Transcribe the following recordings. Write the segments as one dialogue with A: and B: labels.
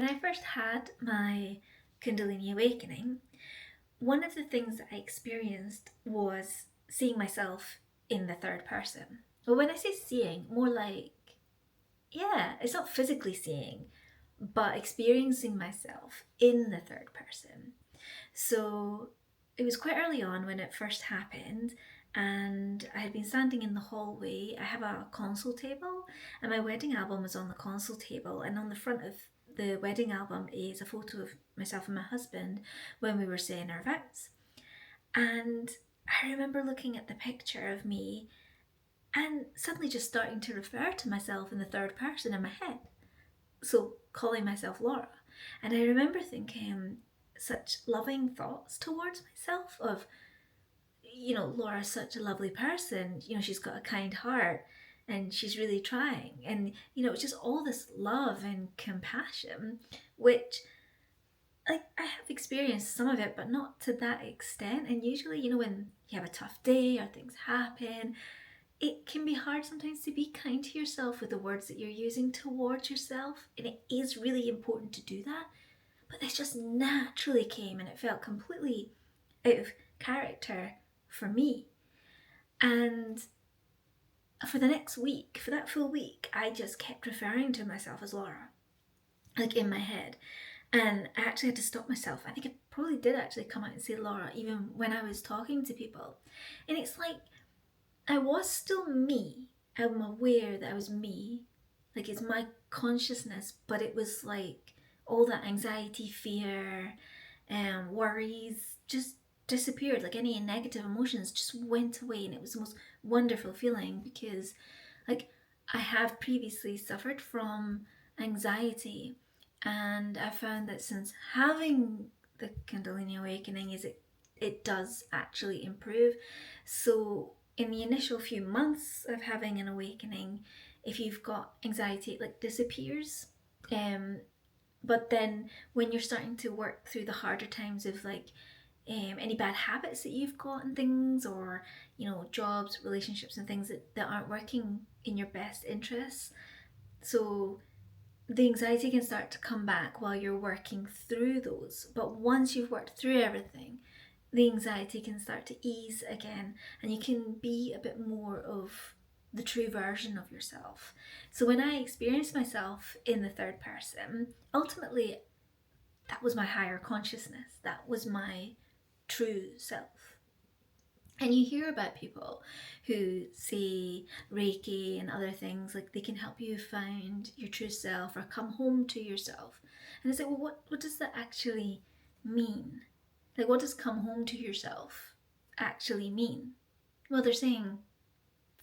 A: When I first had my Kundalini awakening, one of the things that I experienced was seeing myself in the third person. Well, when I say seeing, more like, yeah, it's not physically seeing, but experiencing myself in the third person. So it was quite early on when it first happened, and I had been standing in the hallway. I have a console table, and my wedding album was on the console table, and on the front of the wedding album is a photo of myself and my husband when we were saying our vows. And I remember looking at the picture of me and suddenly just starting to refer to myself in the third person in my head. So calling myself Laura. And I remember thinking such loving thoughts towards myself of, Laura's such a lovely person. She's got a kind heart and she's really trying. And, it's just all this love and compassion, which like I have experienced some of it, but not to that extent. And usually, when you have a tough day or things happen, it can be hard sometimes to be kind to yourself with the words that you're using towards yourself. And it is really important to do that. But this just naturally came and it felt completely out of character for me. And for the next week, for that full week, I just kept referring to myself as Laura, like in my head. And I actually had to stop myself. I think I probably did actually come out and say Laura even when I was talking to people. And it's like I was still me. I'm aware that I was me. Like it's my consciousness, but it was like all that anxiety, fear, worries just disappeared. Like any negative emotions just went away, and it was the most wonderful feeling because, like, I have previously suffered from anxiety, and I found that since having the Kundalini awakening, it does actually improve. So in the initial few months of having an awakening, if you've got anxiety, it like disappears. Um, but then when you're starting to work through the harder times of like any bad habits that you've got and things, or jobs, relationships, and things that aren't working in your best interests, so the anxiety can start to come back while you're working through those. But once you've worked through everything, the anxiety can start to ease again, and you can be a bit more of the true version of yourself. So when I experienced myself in the third person, ultimately that was my higher consciousness, that was my true self. And you hear about people who say Reiki and other things, like they can help you find your true self or come home to yourself. And it's like, well, what does that actually mean? Like, what does come home to yourself actually mean? Well, they're saying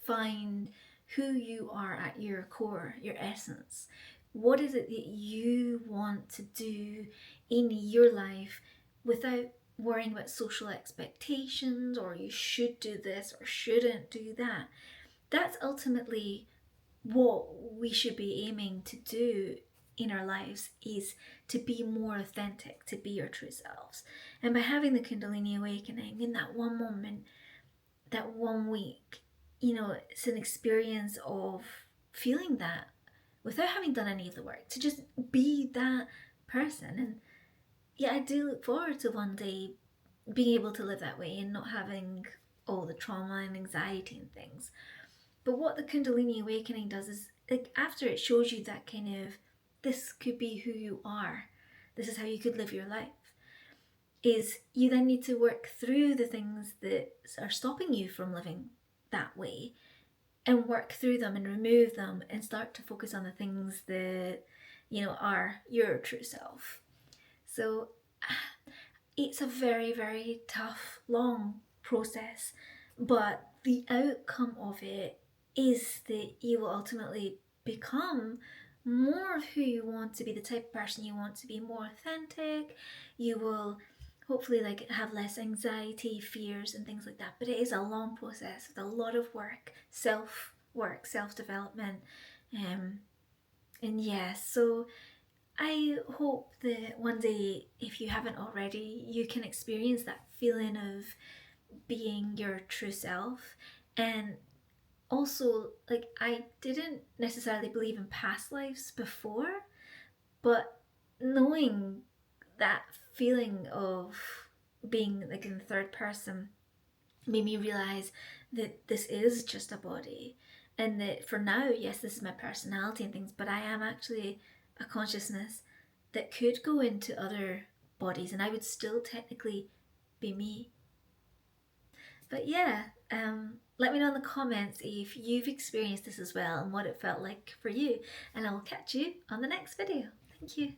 A: find who you are at your core, your essence. What is it that you want to do in your life without worrying about social expectations, or you should do this or shouldn't do that? That's ultimately what we should be aiming to do in our lives, is to be more authentic, to be our true selves. And by having the Kundalini awakening in that one moment, that one week, it's an experience of feeling that without having done any of the work, to just be that person. And yeah, I do look forward to one day being able to live that way and not having all the trauma and anxiety and things. But what the Kundalini awakening does is, like, after it shows you that kind of, this could be who you are, this is how you could live your life, is you then need to work through the things that are stopping you from living that way, and work through them and remove them and start to focus on the things that are your true self. So it's a very, very tough, long process, but the outcome of it is that you will ultimately become more of who you want to be, the type of person you want to be, more authentic. You will hopefully like have less anxiety, fears, and things like that. But it is a long process with a lot of work, self development, um, and yeah. So I hope that one day, if you haven't already, you can experience that feeling of being your true self. And also, like, I didn't necessarily believe in past lives before, but knowing that feeling of being like in the third person made me realize that this is just a body, and that for now, yes, this is my personality and things, but I am actually a consciousness that could go into other bodies and I would still technically be me. But yeah, let me know in the comments if you've experienced this as well and what it felt like for you, and I will catch you on the next video. Thank you.